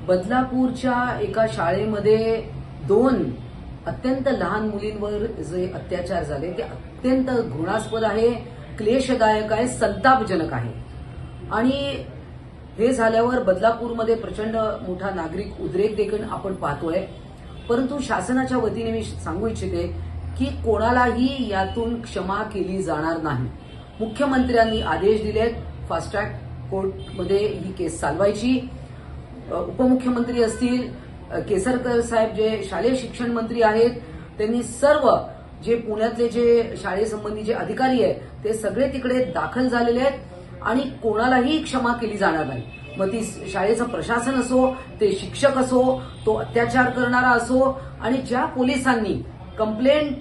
बदलापूरच्या एका शाळेमध्ये 2 अत्यंत लहान मुलींवर जे अत्याचार झाले ते अत्यंत घृणास्पद आहे, क्लेशदायक आहे, संतापजनक आहे। आणि हे झाल्यावर बदलापूरमध्ये प्रचंड मोठा नागरिक उद्रेक देखील आपण पाहतोय। परंतु शासनाच्या वतीने मी सांगू इच्छिते की कोणालाही यातून क्षमा केली जाणार नाही। मुख्यमंत्र्यांनी आदेश दिलेत फास्ट ट्रॅक कोर्टमध्ये ही केस चालवायची। उपमुख्यमंत्री असतील, केसरकर साहेब जे शालेय शिक्षण मंत्री आहेत, त्यांनी सर्व जे पुण्यातले जे शाळेसंबंधी जे अधिकारी आहेत ते सगळे तिकडे दाखल झालेले आहेत आणि कोणालाही क्षमा केली जाणार नाही। मग ती शाळेचं प्रशासन असो, ते शिक्षक असो, तो अत्याचार करणारा असो, आणि ज्या पोलिसांनी कंप्लेंट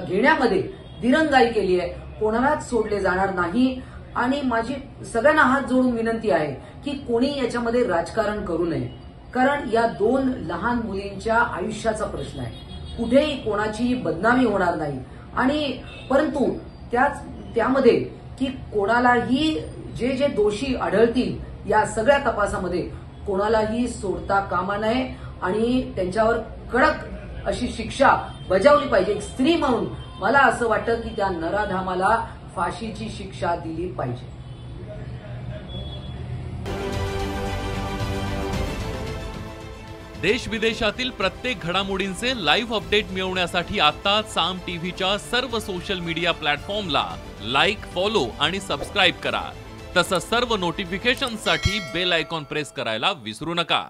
घेण्यामध्ये दिरंगाई केली आहे कोणालाच सोडले जाणार नाही। आणि माझी सगळ्यांना हात जोडून विनंती आहे की कोणी याच्यामध्ये राजकारण करू नये, कारण या 2 लहान मुलींच्या आयुष्याचा प्रश्न आहे। कुठेही कोणाची बदनामी होणार नाही। आणि परंतु त्यामध्ये की कोणालाही जे जे दोषी आढळतील या सगळ्या तपासामध्ये कोणालाही सोडता कामा नये आणि त्यांच्यावर कडक अशी शिक्षा बजावली पाहिजे। एक स्त्री म्हणून मला असं वाटतं की त्या नराधामाला फाशीची शिक्षा दिली पाहिजे। देश विदेशातील प्रत्येक घडामोडींचे लाईव्ह अपडेट मिळवण्यासाठी आता साम टीव्हीच्या सर्व सोशल मीडिया प्लॅटफॉर्मला लाईक, फॉलो आणि सबस्क्राईब करा। तसंच सर्व नोटिफिकेशनसाठी बेल आयकॉन प्रेस करायला विसरू नका।